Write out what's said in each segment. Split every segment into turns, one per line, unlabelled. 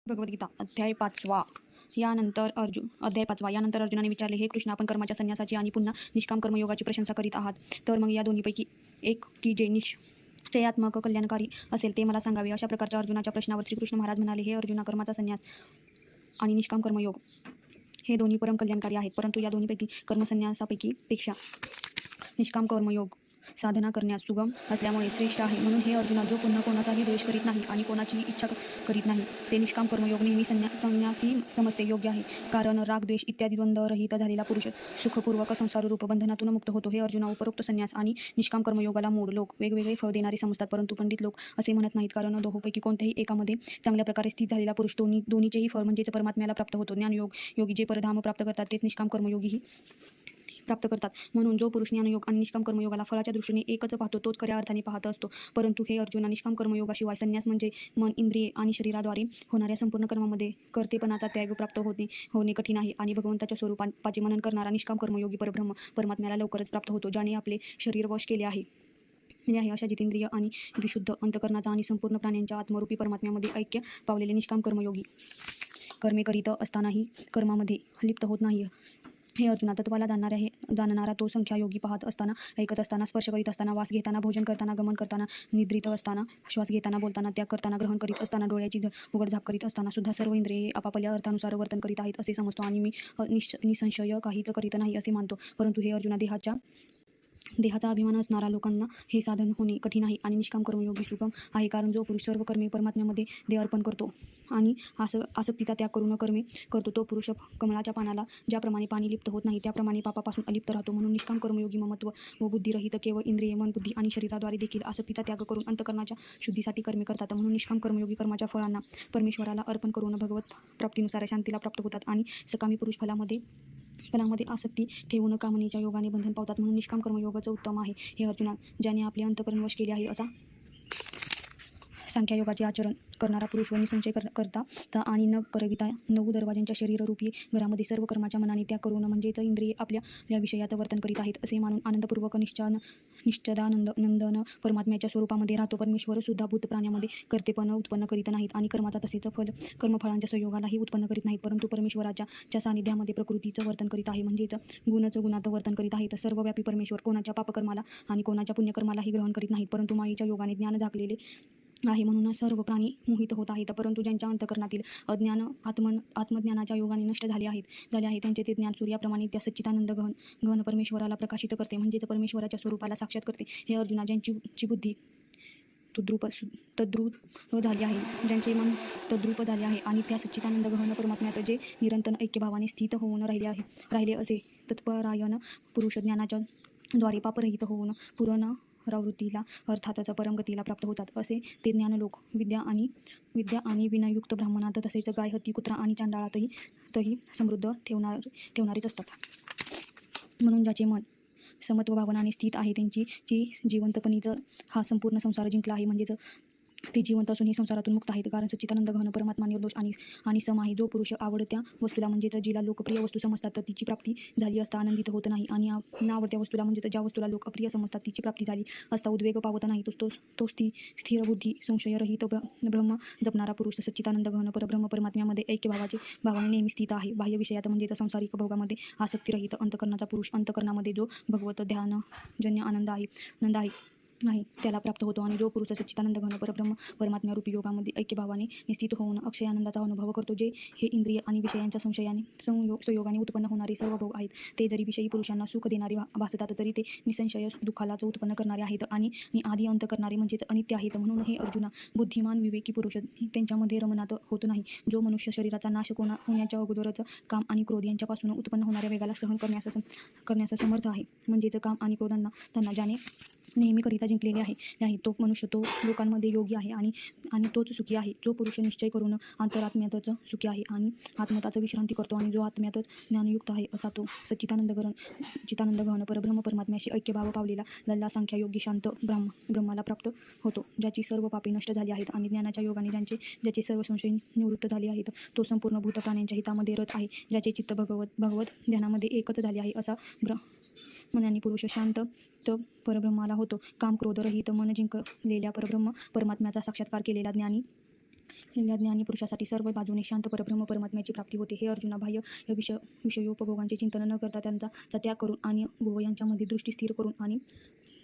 भगवद्गीता अध्याय 5 यानंतर अर्जुनाने विचारले, हे कृष्ण, आपण कर्माच्या संन्यासाची आणि पुन्हा निष्काम कर्मयोगाची प्रशंसा करीत आहात, तर मग या दोन्हीपैकी एक की जे निश्चयात्मक कल्याणकारी असेल ते मला सांगावे. अशा प्रकारच्या अर्जुनाच्या प्रश्नावर श्रीकृष्ण महाराज म्हणाले, हे अर्जुना, कर्माचा संन्यास आणि निष्काम कर्मयोग हे दोन्ही परम कल्याणकारी आहेत, परंतु या दोन्हीपैकी कर्मसन्यासापैकी पेक्षा निष्काम कर्मयोग साधना करण्यास सुगम असल्यामुळे श्रेष्ठ आहे. म्हणून हे अर्जुना, जो पुन्हा कोणाचाही द्वेष करीत नाही आणि कोणाची इच्छा करीत नाही, ते निष्काम कर्मयोग नेहमी संन्यासी समजते योग्य आहे. कारण राग, द्वेष इत्यादी द्वंद्वरहित झालेला पुरुष सुखपूर्वक संसाररूप बंधनातून मुक्त होतो. हे अर्जुना, उपरोक्त संन्यास आणि निष्काम कर्मयोगाला मूळ लोक वेगवेगळे फळ देणारे समजतात, परंतु पंडित लोक असे म्हणत नाहीत, कारण दोहोंपैकी कोणत्याही एकामध्ये चांगल्या प्रकारे स्थित झालेला पुरुष दोन्हीचेही फळ म्हणजेच परमात्म्याला प्राप्त होतो. ज्ञानयोग योगी जे परधाम प्राप्त करतात तेच निष्काम कर्मयोगीही प्राप्त करतात. म्हणून जो पुरुष ज्ञानयोग आणि निष्काम कर्मयोगाला फळाच्या दृष्टीने एकच पाहतो तोच खऱ्या अर्थाने पाहत असतो. परंतु हे अर्जुना, निष्काम कर्मयोगाशिवाय संन्यास म्हणजे मन, इंद्रिये आणि शरीराद्वारे होणाऱ्या संपूर्ण कर्मामध्ये कर्तेपणाचा त्याग प्राप्त होणे कठीण आहे. आणि भगवंताच्या स्वरूपाचे मनन करणारा निष्काम कर्मयोगी परब्रह्म परमात्म्याला लवकरच प्राप्त होतो. ज्याने आपले शरीर वश केले आहे अशा जितेंद्रिय आणि विशुद्ध अंतकरणाचा आणि संपूर्ण प्राण्यांच्या आत्मरूपी परमात्म्यामध्ये ऐक्य पावलेले निष्काम कर्मयोगी कर्मे करीत असतानाही कर्मामध्ये लिप्त होत नाही. हे अर्जुना, तत्वाला जाणणारा तो संख्यायोगी पाहत असताना, ऐकत असताना, स्पर्श करीत असताना, वास घेताना, भोजन करताना, गमन करताना, निद्रित असताना, श्वास घेताना, बोलताना, त्याग करताना, ग्रहण करीत असताना, डोळ्याची उघडझाप करीत असताना सुद्धा सर्व इंद्रिये आपापल्या अर्थानुसार वर्तन करीत आहेत असे समजतो आणि मी निसंशय काहीच करीत नाही असे मानतो. परंतु हे अर्जुना, देहाचा अभिमान असणाऱ्या लोकांना हे साधन होणे कठीण आहे आणि निष्काम कर्मयोगी सुगम आहे. कारण जो पुरुष सर्व कर्मे परमात्म्यामध्ये देह अर्पण करतो आणि आसक्तीचा त्याग करून कर्मे करतो, तो पुरुष कमळाच्या पानाला ज्याप्रमाणे पाणी लिप्त होत नाही त्याप्रमाणे पापापासून अलिप्त राहतो. म्हणून निष्काम कर्मयोगी ममत्व व बुद्धिरहित केवळ इंद्रिय, मन, बुद्धी आणि शरीराद्वारे देखील आसक्तीचा त्याग करून अंतकरणाच्या शुद्धीसाठी कर्मे करतात. म्हणून निष्काम कर्मयोगी कर्माच्या फळांना परमेश्वराला अर्पण करून भगवत प्राप्तीनुसार शांतीला प्राप्त होतात आणि सकामी पुरुष फलामध्ये आसक्ती ठेवून कामनेच्या योगाने बंधन पावतात. म्हणून निष्काम कर्मयोगाचं उत्तम आहे. हे अर्जुना, ज्याने आपले अंतकरण वश केले आहे असा सांख्ययोगाचे आचरण करणारा पुरुष व निसंशय करता आणि न करविता 9 दरवाजांच्या शरीररूपी घरामध्ये सर्व कर्माच्या मनाने त्याग करून म्हणजेच इंद्रिये आपल्या विषयात वर्तन करीत आहेत असे मानून आनंदपूर्वक निश्चदानंदन परमात्म्याच्या स्वरूपामध्ये राहतो. परमेश्वर सुद्धा भूत प्राण्यामध्ये कर्तेपण उत्पन्न करीत नाहीत आणि कर्माचा तसेच कर्मफळांच्या संयोगालाही उत्पन्न करीत नाहीत, परंतु परमेश्वराच्या सानिध्यामध्ये प्रकृतीचं वर्तन करीत आहे, म्हणजेच गुणात वर्तन करीत आहेत. सर्वव्यापी परमेश्वर कोणाच्या पापकर्माला आणि कोणाच्या पुण्यकर्मालाही ग्रहण करीत नाहीत, परंतु मायेच्या योगाने ज्ञान झाकलेले आहे म्हणून सर्व प्राणी मोहित होत आहेत. परंतु ज्यांच्या अंतकरणातील अज्ञान आत्मज्ञानाच्या योगाने नष्ट झाले आहे त्यांचे ते ज्ञान सूर्याप्रमाणे त्या सच्चिदानंद गहन परमेश्वराला प्रकाशित करते, म्हणजेच परमेश्वराच्या स्वरूपाला साक्षात करते. हे अर्जुना, ज्यांची बुद्धी तद्रूप झाली आहे, ज्यांचे मन तद्रूप झाले आहे आणि त्या सच्चिदानंद गहन परमात्म्यात जे निरंतर ऐक्यभावाने स्थित होऊन राहिले असे तत्परायण पुरुष ज्ञानाच्या द्वारे पापरहित होऊन पुनरावृत्तीला अर्थातच परमगतीला प्राप्त होतात. असे ते ज्ञानलोक विद्या आणि विनयुक्त ब्राह्मणात तसेच गाय, हत्ती, कुत्रा आणि चांडाळातही समृद्ध ठेवणारेच असतात. म्हणून ज्याचे मन समत्व भावनाने स्थित आहे त्यांची जिवंतपणीच हा संपूर्ण संसार जिंकला आहे, म्हणजेच ते जिवंत असून हे संसारातून मुक्त आहेत. कारण सच्चिदानंद घन परमात्मा निर्दोष आणि सम आहे. जो पुरुष आवडत्या वस्तूला म्हणजेच जिला लोकप्रिय वस्तू समजतात तर तिची प्राप्ती झाली असता आनंदित होत नाही आणि नावडत्या वस्तूला म्हणजेच ज्या वस्तूला लोक अप्रिय समजतात तिची प्राप्ती झाली असता उद्वेग पावत नाही. तो स्थिर बुद्धी संशयरहित ब्रह्म जपणारा पुरुष सच्चिदानंद घन परब्रह्म परमात्म्यामध्ये भावाने नेहमी स्थित आहे. बाह्य विषयात म्हणजेच सांसारिक भोगामध्ये आसक्तीरहित अंतकरणाचा पुरुष अंतकरणामध्ये जो भगवत ध्यानजन्य आनंद आहे त्याला प्राप्त होतो. आणि जो पुरुष सच्चिदानंद घन परब्रह्म परमात्म्यारूपी योगामध्ये ऐक्यभावाने स्थित होऊन अक्षय आनंदाचा अनुभव करतो, जे हे इंद्रिय आणि विषयांच्या संयोगाने उत्पन्न होणारे सर्व भोग आहेत ते जरी विषयी पुरुषांना सुख देणारे भासतात तरी ते निसंशय दुःखालाच उत्पन्न करणारे आहेत आणि आधी अंत करणारे म्हणजेच अनित्य आहेत. म्हणून हे अर्जुना, बुद्धिमान विवेकी पुरुष त्यांच्यामध्ये रमणात होत नाही. जो मनुष्य शरीराचा नाश होण्याच्या अगोदरच काम आणि क्रोध यांच्यापासून उत्पन्न होणाऱ्या वेगाला सहन करण्यास समर्थ आहे, म्हणजेच काम आणि क्रोधांना त्यांना ज्याने नेहमी करिता जिंकलेले आहे तो मनुष्य तो लोकांमध्ये योगी आहे आणि तोच सुखी आहे. जो पुरुष निश्चय करून अंतरात्म्यातच सुखी आहे आणि आत्मताच विश्रांती करतो आणि जो आत्म्यातच ज्ञानयुक्त आहे असा तो चितानंद घन परब्रह्म परमात्म्याशी ऐक्यभाव पावलेला लल्ला संख्या योगी शांत ब्रह्माला प्राप्त होतो. ज्याची सर्व पापे नष्ट झाली आहेत आणि ज्ञानाच्या योगाने ज्याचे सर्व संशय निवृत्त झाले आहेत तो संपूर्ण भूत प्राण्यांच्या हितामध्ये रत आहे. ज्याचे चित्त भगवत ध्यानामध्ये एकच झाले आहे असा मनाने पुरुष शांत परब्रह्माला होतो. काम क्रोध रहित मन जिंकलेल्या परब्रह्म परमात्म्याचा साक्षात्कार केलेला ज्ञानी या ज्ञानी पुरुषासाठी सर्व बाजूने शांत परब्रह्म परमात्म्याची प्राप्ती होते. हे अर्जुना, बाह्य विषयोपभोगांचे चिंतन न करता त्यांचा त्याग करून आणि भुव यांच्यामध्ये दृष्टी स्थिर करून आणि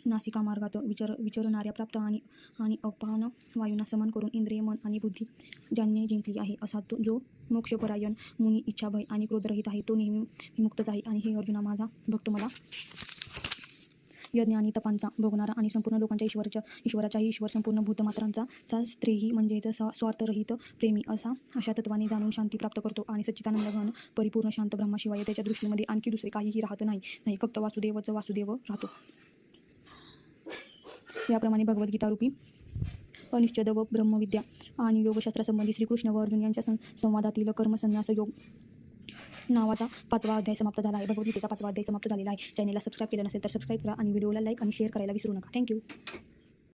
नासिका मार्गात विचरणाऱ्या प्राप्त आणि अपान वायूंना समान करून इंद्रिय, मन आणि बुद्धी ज्यांनी जिंकली आहे, असा जो मोक्षपरायण मुनी, इच्छाभय आणि क्रोधरहित आहे, तो नेहमी विमुक्तच आहे. आणि हे अर्जुना, माझा भक्त मला यज्ञ आणि तपांचा भोगणारा आणि संपूर्ण लोकांच्या ईश्वराचाही ईश्वर, संपूर्ण भूतमात्रांचा स्त्रेही म्हणजेच स्वार्थरहित प्रेमी अशा तत्वाने जाणून शांती प्राप्त करतो. आणि सच्चिदानंद घन परिपूर्ण शांत ब्रह्माशिवाय त्याच्या दृष्टीमध्ये आणखी दुसरे काहीही राहत नाही, फक्त वासुदेव राहतो. याप्रमाणे भगवद्गीता रूपी अनिश्चद व ब्रह्मविद्या आणि योगशास्त्रासंबंधी श्रीकृष्ण व अर्जुन यांच्या संवादातील कर्मसन्यास योग नावाचा 5वा अध्याय समाप्त झाला आहे. भगवद्गीतेचा 5वा अध्याय समाप्त झालेला आहे. चॅनेलला सबस्क्राईब केलं नसेल तर सबस्क्राईब करा आणि व्हिडिओला लाईक आणि शेअर करायला विसरू नका. थँक्यू.